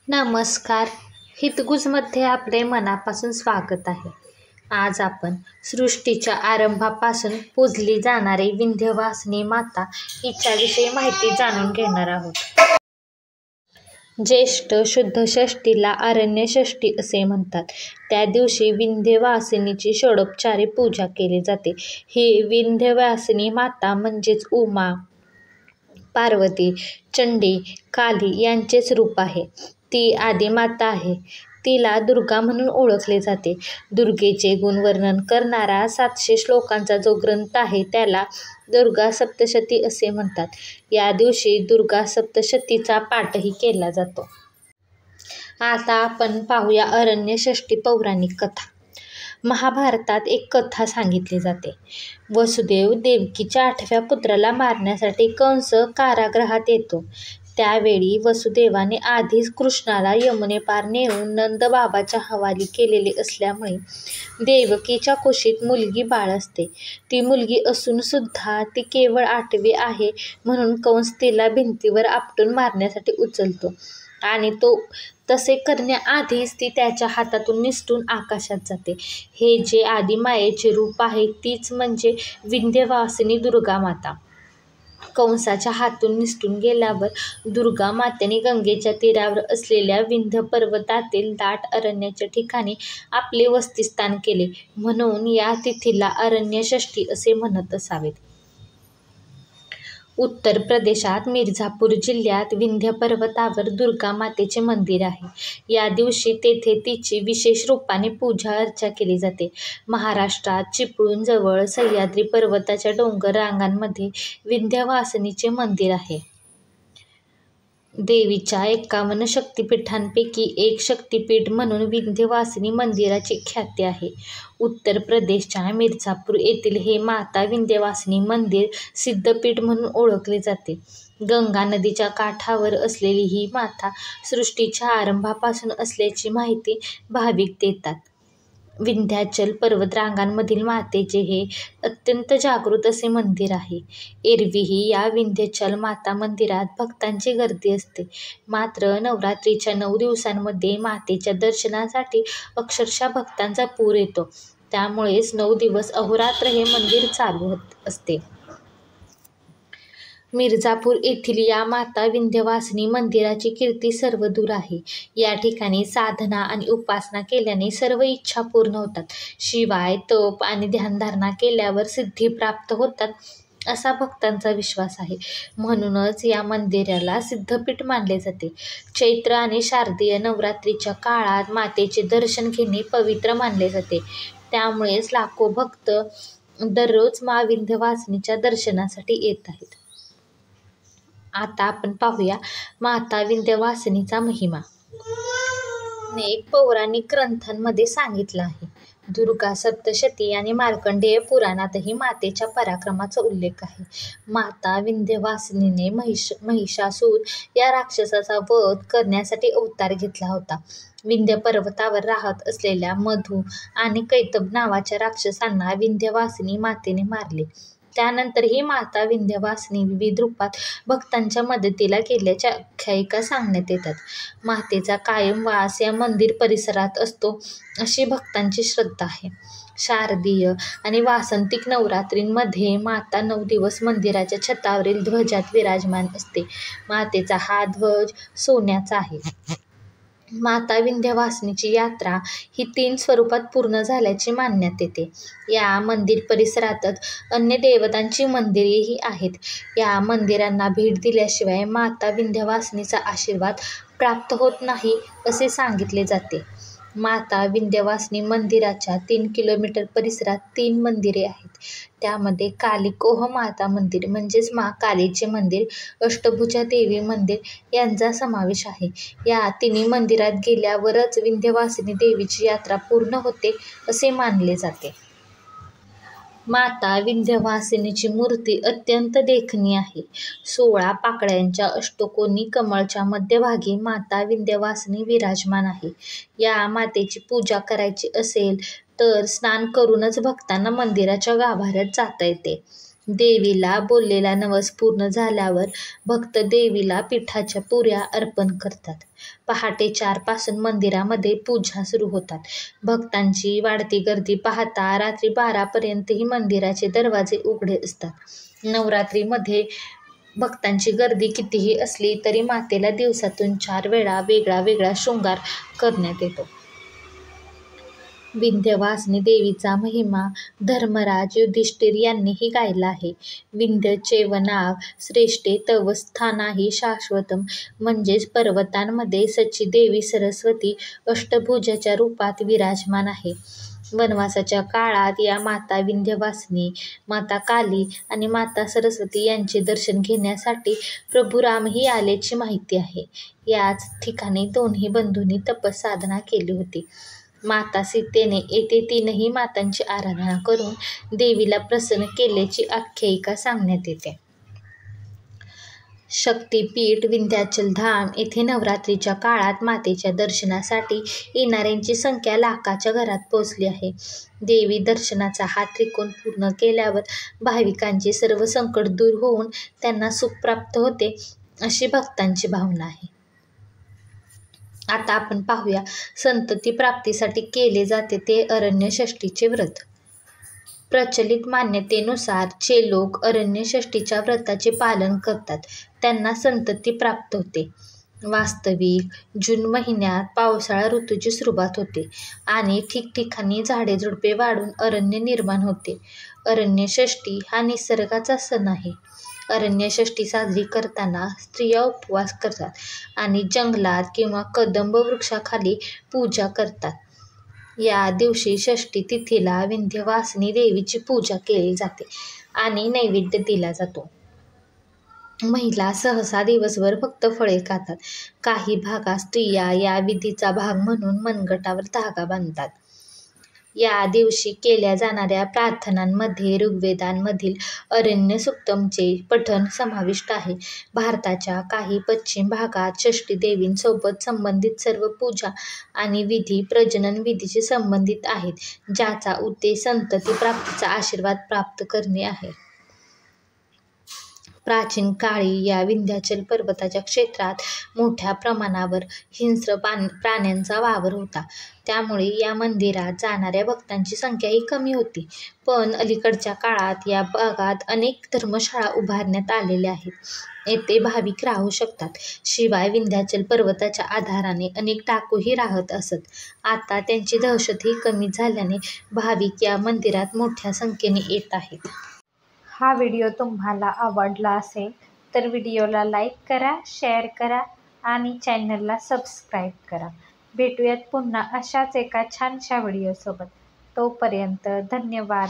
नमस्कार. हितगुजमध्ये आपले मनापासून स्वागत आहे. आज आपण सृष्टीच्या आरंभापासून पूजली जाणारी विंध्यवासिनी माता हिच्याविषयी माहिती जाणून घेणार आहोत. ज्येष्ठ शुद्ध षष्टीला आरण्यषष्ठी असे म्हणतात. त्या दिवशी विंध्यवासिनीची षोडोपचारे पूजा केली जाते. ही विंध्यवासिनी माता म्हणजेच उमा, पार्वती, चंडी, काली यांचेच रूप आहे. ती आदिमाता आहे. तिला दुर्गा म्हणून ओळखले जाते. दुर्गेचे गुणवर्णन करणारा 700 श्लोकांचा जो ग्रंथ आहे त्याला दुर्गा सप्तशती असे म्हणतात. या दिवशी दुर्गा सप्तशतीचा पाठही केला जातो. आता आपण पाहूया आरण्यषष्ठी पौराणिक कथा. महाभारतात एक कथा सांगितली जाते. वसुदेव देवकीच्या 8व्या पुत्राला मारण्यासाठी कंस कारागृहात येतो. त्यावेळी वसुदेवाने आधीच कृष्णाला यमुनेपार नेऊन नंदबाबाच्या हवाली केलेले असल्यामुळे देवकीच्या कुशीत मुलगी बाळ असते. ती मुलगी असून सुद्धा ती केवळ 8वी आहे म्हणून कंस तिला भिंतीवर आपटून मारण्यासाठी उचलतो आणि तो तसे करण्याआधीच ती त्याच्या हातातून निसटून आकाशात जाते. हे जे आदिमायेचे रूप आहे तीच म्हणजे विंध्यवासिनी दुर्गा माता. कंसाच्या हातून निसटून गेल्यावर दुर्गा मातेने गंगेच्या तीरावर असलेल्या विंध्य पर्वतातील दाट अरण्याच्या ठिकाणी आपले वसतिस्थान केले, म्हणून या तिथीला आरण्यषष्ठी असे म्हणत असावेत. उत्तर प्रदेशात मिर्झापूर जिल्ह्यात विंध्य पर्वतावर दुर्गा मातेचे मंदिर आहे. या दिवशी तेथे तिची विशेष रूपाने पूजा अर्चा केली जाते. महाराष्ट्रात चिपळूणजवळ सह्याद्री पर्वताच्या डोंगर रांगांमध्ये विंध्यवासिनीचे मंदिर आहे. देवीच्या 51 शक्तिपीठांपैकी एक शक्तिपीठ म्हणून विंध्यवासिनी मंदिराची ख्याती आहे. उत्तर प्रदेशच्या मिर्झापूर येथील हे माता विंध्यवासिनी मंदिर सिद्धपीठ म्हणून ओळखले जाते. गंगा नदीच्या काठावर असलेली ही माता सृष्टीच्या आरंभापासून असल्याची माहिती भाविक देतात. विंध्याचल पर्वतरांगांमधील मातेचे हे अत्यंत जागृत असे मंदिर आहे. एरवीही या विंध्यचल माता मंदिरात भक्तांची गर्दी असते. मात्र नवरात्रीच्या 9 दिवसांमध्ये मातेच्या दर्शनासाठी अक्षरशः भक्तांचा पूर येतो. त्यामुळेच 9 दिवस अहोरात्र हे मंदिर चालू असते. मिर्झापूर येथील या माता विंध्यवासिनी मंदिराची कीर्ती सर्वदूर आहे. या ठिकाणी साधना आणि उपासना केल्याने सर्व इच्छा पूर्ण होतात. शिवाय तप आणि ध्यानधारणा केल्यावर सिद्धी प्राप्त होतात असा भक्तांचा विश्वास आहे. म्हणूनच या मंदिराला सिद्धपीठ मानले जाते. चैत्र आणि शारदीय नवरात्रीच्या काळात मातेचे दर्शन घेणे पवित्र मानले जाते. त्यामुळेच लाखो भक्त दररोज मा विंध्यवासिनीच्या दर्शनासाठी येत आहेत. आता आपण पाहूया माता विंध्यवासिनीचा महिमा. अनेक पौराणिक ग्रंथांमध्ये सांगितलं आहे. दुर्गा सप्तशती आणि मार्कंडेय पुराणातही मातेच्या पराक्रमाचा उल्लेख आहे. माता विंध्यवासिनीने महिषासूर या राक्षसाचा वध करण्यासाठी अवतार घेतला होता. विंध्य पर्वतावर राहत असलेल्या मधु आणि कैटभ नावाच्या राक्षसांना विंध्यवासिनी मातेने मारले. त्यानंतर ही माता विंध्यवासिनी विविध रूपात भक्तांच्या मदतीला गेल्याच्या आख्यायिका सांगण्यात येतात. मातेचा कायम वास या मंदिर परिसरात असतो अशी भक्तांची श्रद्धा आहे. शारदीय आणि वासंतिक नवरात्रींमध्ये माता 9 दिवस मंदिराच्या छतावरील ध्वजात विराजमान असते. मातेचा हा ध्वज सोन्याचा आहे. माता विंध्यवासिनीची यात्रा ही 3 स्वरूपात पूर्ण झाल्याची मानण्यात येते. या मंदिर परिसरातच अन्य देवतांची मंदिरेही आहेत. या मंदिरांना भेट दिल्याशिवाय माता विंध्यवासिनीचा आशीर्वाद प्राप्त होत नाही असे सांगितले जाते. माता विंध्यवासिनी मंदिराच्या 3 किलोमीटर परिसरात 3 मंदिरे आहेत. त्यामध्ये कालिकोह माता मंदिर म्हणजेच मा कालीचे मंदिर, अष्टभुजा देवी मंदिर यांचा समावेश आहे. या 3 मंदिरात गेल्यावरच विंध्यवासिनी देवीची यात्रा पूर्ण होते असे मानले जाते. माता विंध्यवासिनीची मूर्ती अत्यंत देखणी आहे. 16 पाकळ्यांच्या अष्टकोनी कमळच्या मध्यभागी माता विंध्यवासिनी विराजमान आहे. या मातेची पूजा करायची असेल तर स्नान करूनच भक्तांना मंदिराच्या गाभाऱ्यात जाता येते. देवीला बोललेला नवस पूर्ण झाल्यावर भक्त देवीला पिठाच्या पुऱ्या अर्पण करतात. पहाटे 4 पासून मंदिरामध्ये पूजा सुरू होतात. भक्तांची वाढती गर्दी पाहता रात्री 12 पर्यंतही मंदिराचे दरवाजे उघडे असतात. नवरात्रीमध्ये भक्तांची गर्दी कितीही असली तरी मातेला दिवसातून 4 वेळा वेगळा वेगळा शृंगार करण्यात येतो. विंध्यवासिनी देवीचा महिमा धर्मराज युधिष्ठिर यांनीही गायला आहे. विंध्यचैव नाव श्रेष्ठे तव स्थानाहि शाश्वतम, म्हणजेच पर्वतांमध्ये सची देवी सरस्वती अष्टभुजाच्या रूपात विराजमान आहे. वनवासाच्या काळात या माता विंध्यवासिनी, माता काली आणि माता सरस्वती यांचे दर्शन घेण्यासाठी प्रभू रामही आल्याची माहिती आहे. याच ठिकाणी दोन्ही बंधूंनी तपसाधना केली होती. माता सीतेने येथे 3ही मातांची आराधना करून देवीला प्रसन्न केल्याची आख्यायिका सांगण्यात येते. शक्तिपीठ विंध्याचल धाम येथे नवरात्रीच्या काळात मातेच्या दर्शनासाठी येणाऱ्यांची संख्या लाखाच्या घरात पोहोचली आहे. देवी दर्शनाचा हा त्रिकोण पूर्ण केल्यावर भाविकांचे सर्व संकट दूर होऊन त्यांना सुख प्राप्त होते, अशी भक्तांची भावना आहे. आता आपण पाहूया संतती प्राप्तीसाठी केले जाते ते अरण्यषष्ठीचे व्रत. प्रचलित मान्यतेनुसार जे लोक अरण्यषष्ठीच्या व्रताचे पालन करतात त्यांना संतती प्राप्त होते. वास्तविक जून महिन्यात पावसाळा ऋतूची सुरुवात होते आणि ठिकठिकाणी झाडे झुडपे वाढून अरण्य निर्माण होते. अरण्यषष्ठी हा निसर्गाचा सण आहे. अरण्यषष्ठी साजरी करताना स्त्रिया उपवास करतात आणि जंगलात किंवा कदंब वृक्षाखाली पूजा करतात. या दिवशी षष्ठी तिथीला विंध्यवासिनी देवीची पूजा केली जाते आणि नैवेद्य दिला जातो. महिला सहसा दिवसभर फक्त फळे खातात. काही भागात स्त्रिया या विधीचा भाग म्हणून मनगटावर धागा बांधतात. या दिवशी केल्या जाणाऱ्या प्रार्थनांमध्ये ऋग्वेदांमधील अरण्य सूक्तमचे पठण समाविष्ट आहे. भारताच्या काही पश्चिम भागात षष्ठी देवींसोबत संबंधित सर्व पूजा आणि विधी प्रजनन विधीशी संबंधित आहेत, ज्याचा उद्देश संतती प्राप्तीचा आशीर्वाद प्राप्त करणे आहे. प्राचीन काळी या विंध्याचल पर्वताच्या क्षेत्रात मोठ्या प्रमाणावर हिंस्र प्राण्यांचा वावर होता. त्यामुळे या मंदिरात जाणाऱ्या भक्तांची संख्याही कमी होती. पण अलीकडच्या काळात या भागात अनेक धर्मशाळा उभारण्यात आलेल्या आहेत. येथे भाविक राहू शकतात. शिवाय विंध्याचल पर्वताच्या आधाराने अनेक टाकूही राहत असत. आता त्यांची दहशतही कमी झाल्याने भाविक या मंदिरात मोठ्या संख्येने येत आहेत. हा व्हिडिओ तुम्हाला आवडला असेल तर व्हिडिओला लाईक करा, शेअर करा आणि चॅनलला सबस्क्राईब करा. भेटूयात पुन्हा अशाच एका छानशा व्हिडिओसोबत. तोपर्यंत धन्यवाद.